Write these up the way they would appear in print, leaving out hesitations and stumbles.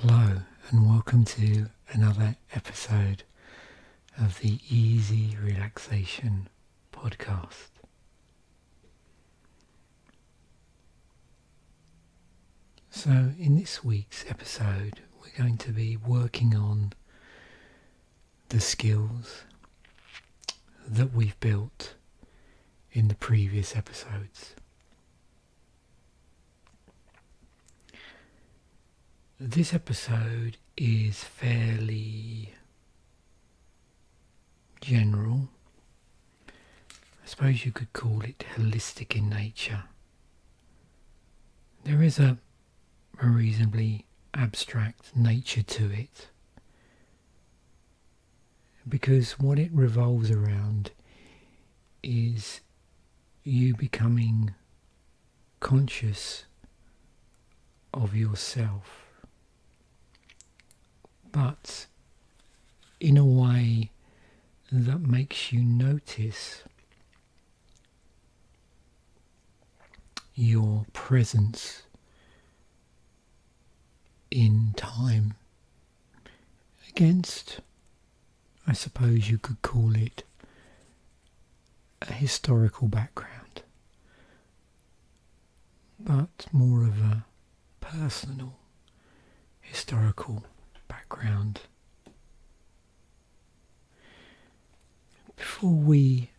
Hello and welcome to another episode of the Easy Relaxation Podcast. So in this week's episode we're going to be working on the skills that we've built in the previous episodes. This episode is fairly general. I suppose you could call it holistic in nature. There is a reasonably abstract nature to it, because what it revolves around is you becoming conscious of yourself, but in a way that makes you notice your presence in time against, I suppose you could call it, a historical background, but more of a personal historical background. Before we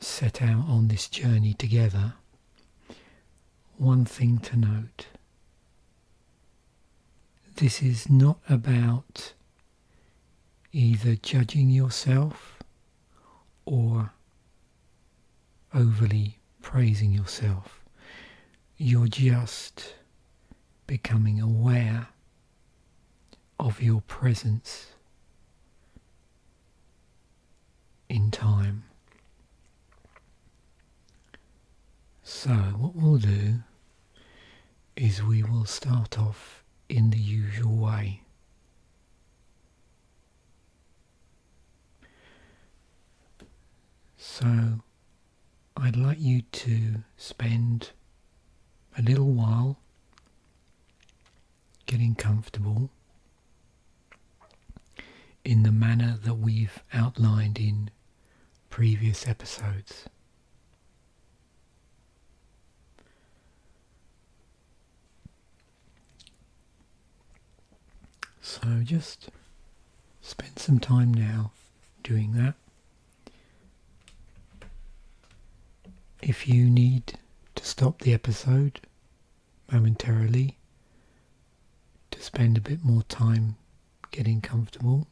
set out on this journey together, one thing to note: this is not about either judging yourself or overly praising yourself. You're just becoming aware of your presence in time. So what we'll do is we will start off in the usual way. So I'd like you to spend a little while getting comfortable in the manner that we've outlined in previous episodes. So just spend some time now doing that. If you need to stop the episode momentarily to spend a bit more time getting comfortable,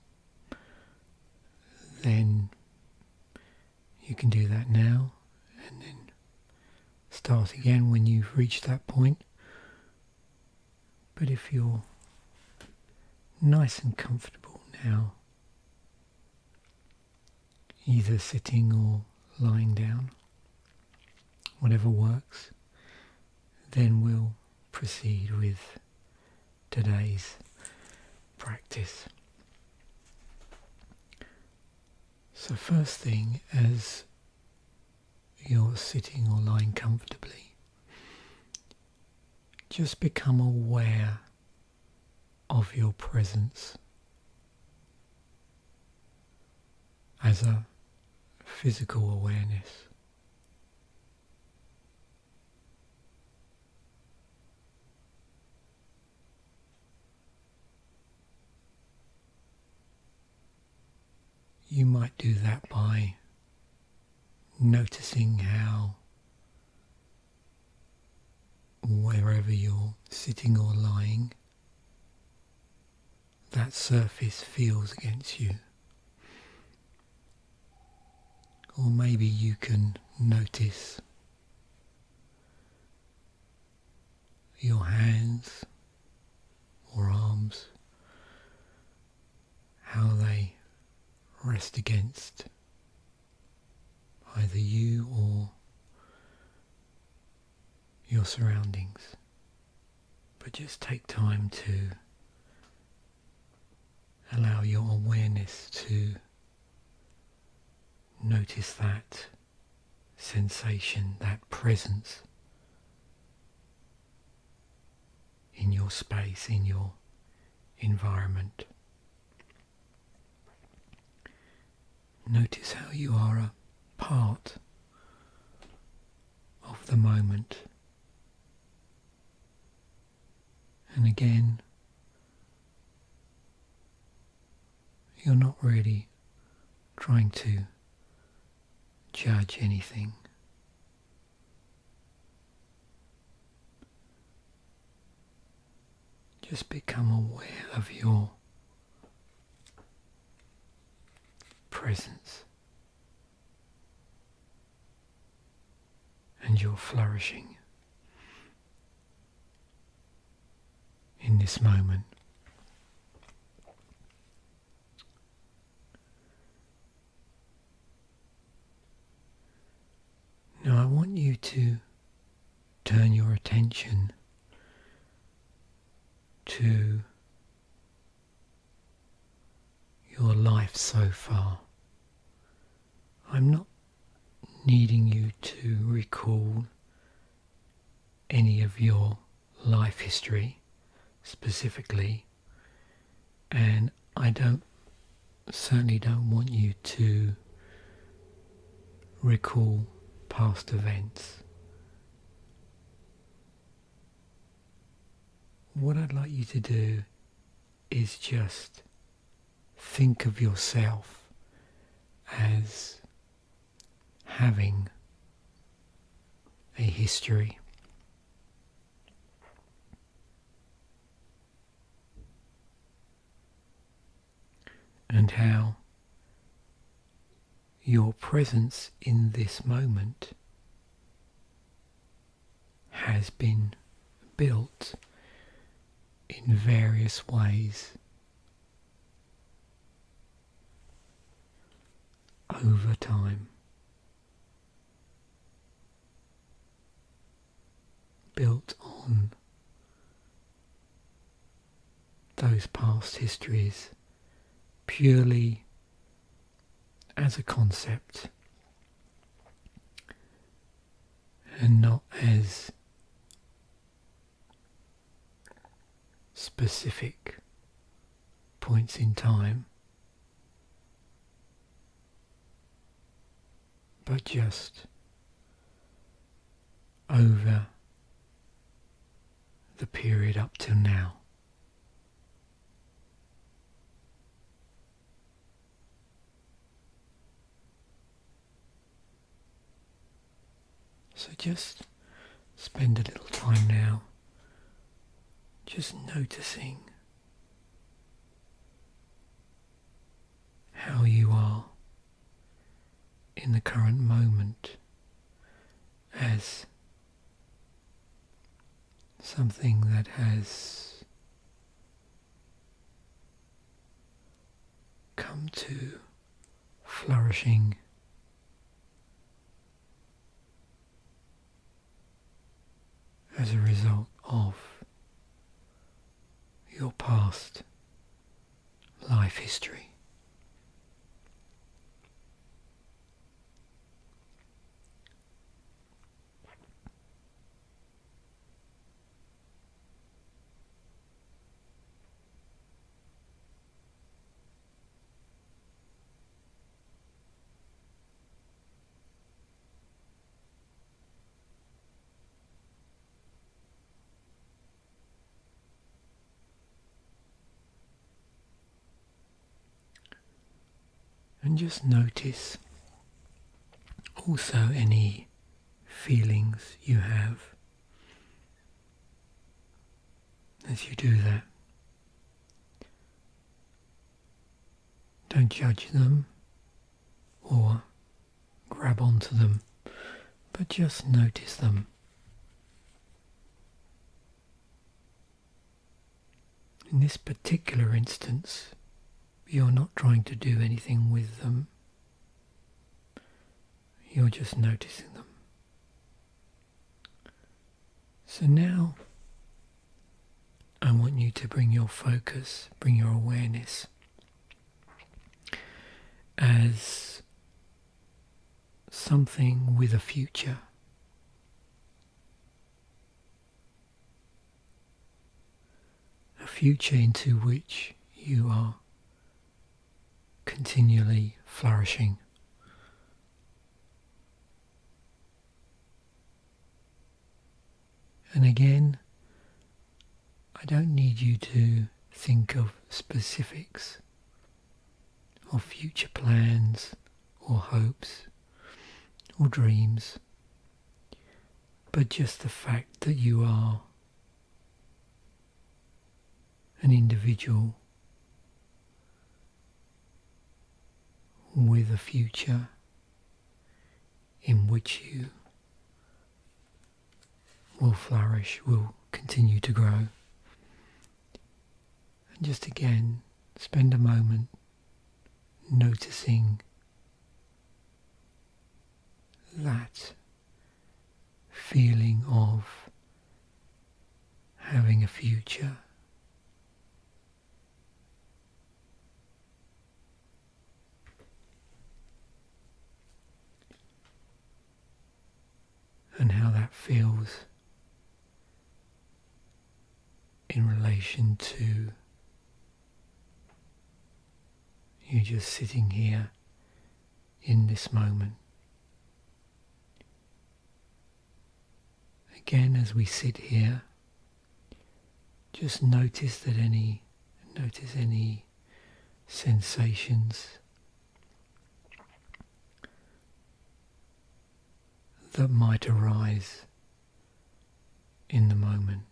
then you can do that now and then start again when you've reached that point. But if you're nice and comfortable now, either sitting or lying down, whatever works, then we'll proceed with today's practice. So first thing, as you're sitting or lying comfortably, just become aware of your presence as a physical awareness. You might do that by noticing how wherever you're sitting or lying, that surface feels against you. Or maybe you can notice your hands or arms, how they rest against either you or your surroundings. But just take time to allow your awareness to notice that sensation, that presence in your space, in your environment. Notice how you are a part of the moment. And again, you're not really trying to judge anything. Just become aware of your presence and your flourishing in this moment. Now I want you to turn your attention to your life so far. I'm not needing you to recall any of your life history specifically, and I certainly don't want you to recall past events. What I'd like you to do is just think of yourself as having a history. And how your presence in this moment has been built in various ways over time. Built on those past histories purely as a concept and not as specific points in time, but just over the period up till now. So just spend a little time now just noticing how you are in the current moment as something that has come to flourishing as a result of your past life history. And just notice also any feelings you have as you do that. Don't judge them or grab onto them, but just notice them. In this particular instance, you're not trying to do anything with them. You're just noticing them. So now I want you to bring your focus, bring your awareness as something with a future. future into which you are continually flourishing. And again, I don't need you to think of specifics of future plans or hopes or dreams, but just the fact that you are an individual with a future in which you will flourish, will continue to grow. And just again, spend a moment noticing that feeling of having a future. And how that feels in relation to you just sitting here in this moment. Again, as we sit here, just notice any sensations that might arise in the moment.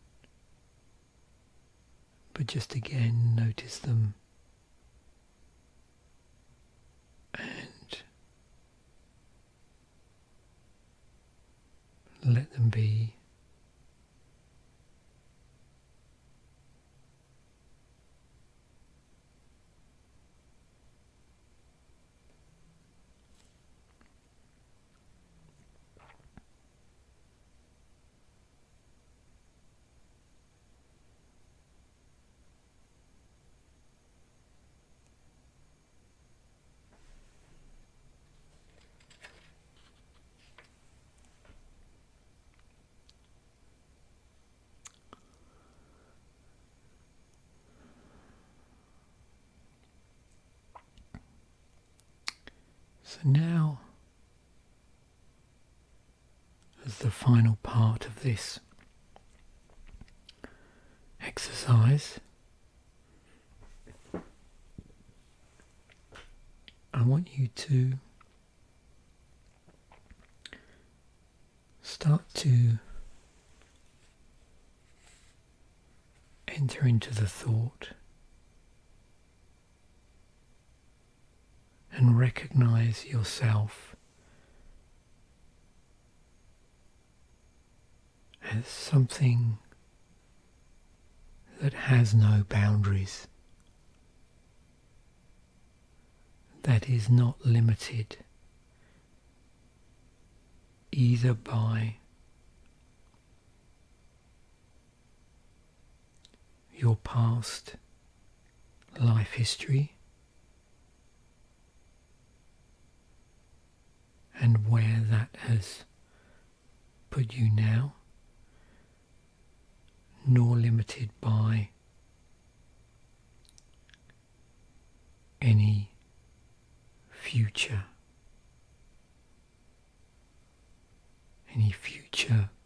But just again, notice them and let them be. So now, as the final part of this exercise, I want you to start to enter into the thought and recognize yourself as something that has no boundaries, that is not limited either by your past life history and where that has put you now, nor limited by any future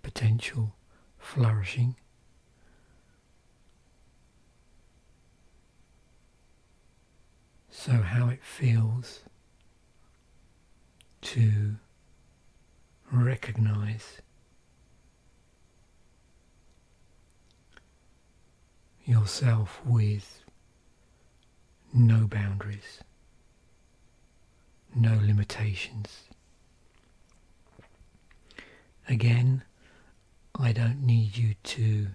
potential flourishing. So how it feels to recognize yourself with no boundaries, no limitations. Again, I don't need you to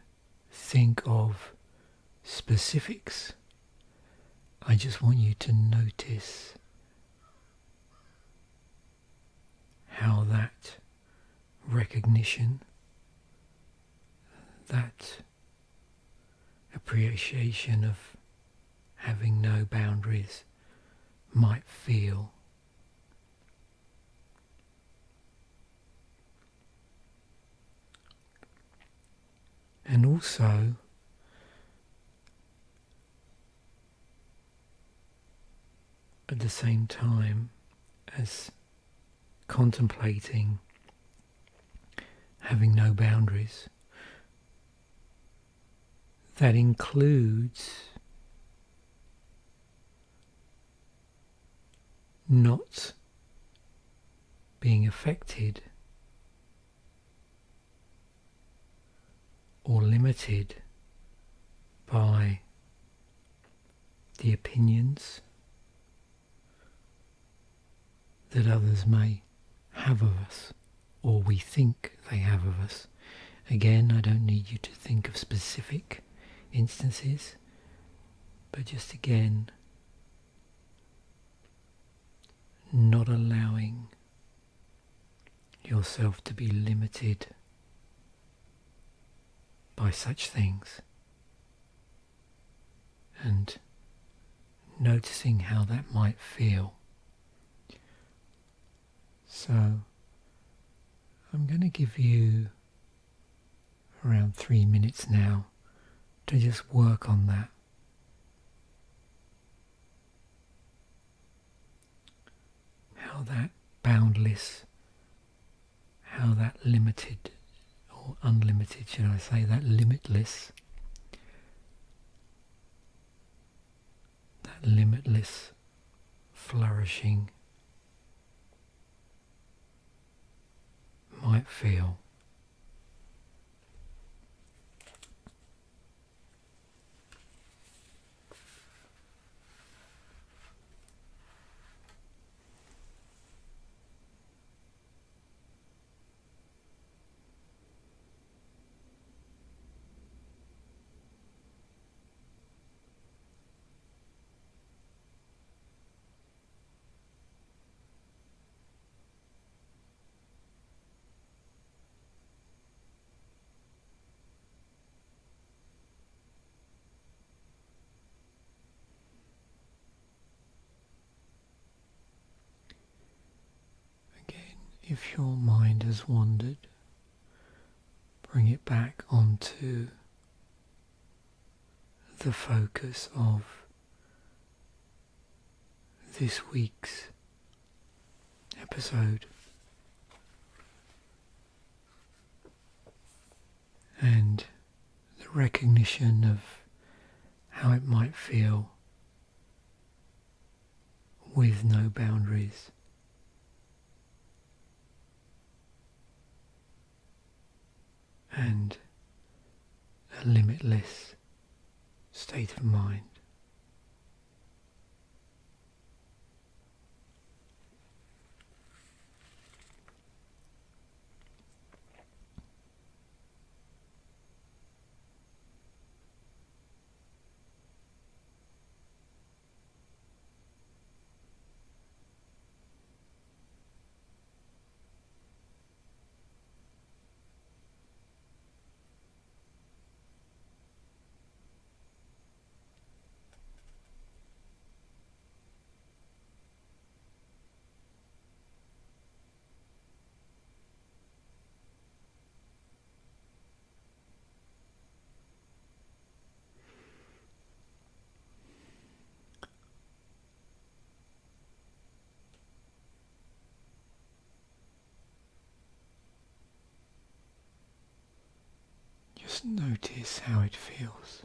think of specifics. I just want you to notice how that recognition, that appreciation of having no boundaries might feel. And also at the same time as contemplating having no boundaries, that includes not being affected or limited by the opinions that others may have of us, or we think they have of us. Again, I don't need you to think of specific instances, but just again, not allowing yourself to be limited by such things, and noticing how that might feel. So I'm going to give you around 3 minutes now to just work on that. How that boundless, how that limited, or unlimited should I say, that limitless flourishing might feel. If your mind has wandered, bring it back onto the focus of this week's episode, and the recognition of how it might feel with no boundaries. And a limitless state of mind. Just notice how it feels.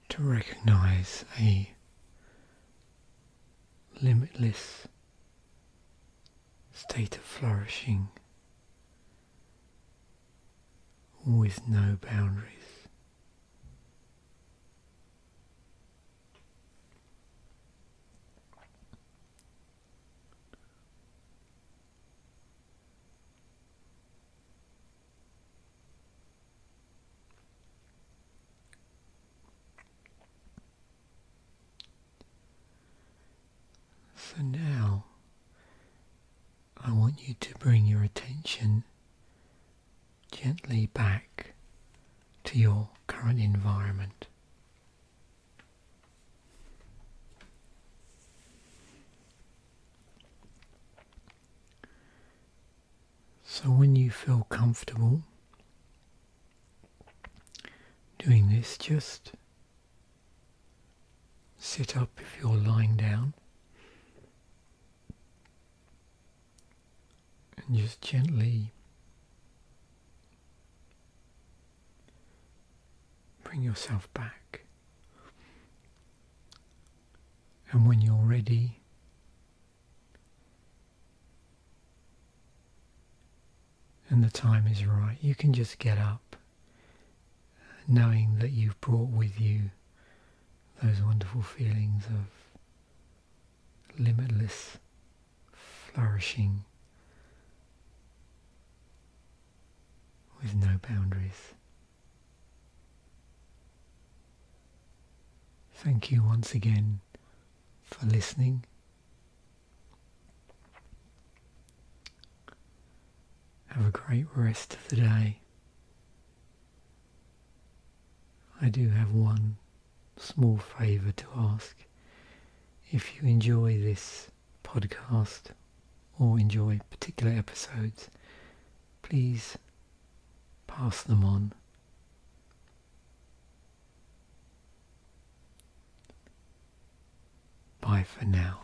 To recognize a limitless state of flourishing with no boundaries. So now, I want you to bring your attention gently back to your current environment. So when you feel comfortable, this, just sit up if you're lying down and just gently bring yourself back. And when you're ready, and the time is right, you can just get up, knowing that you've brought with you those wonderful feelings of limitless flourishing with no boundaries. Thank you once again for listening. Have a great rest of the day. I do have one small favour to ask. If you enjoy this podcast or enjoy particular episodes, please pass them on. Bye for now.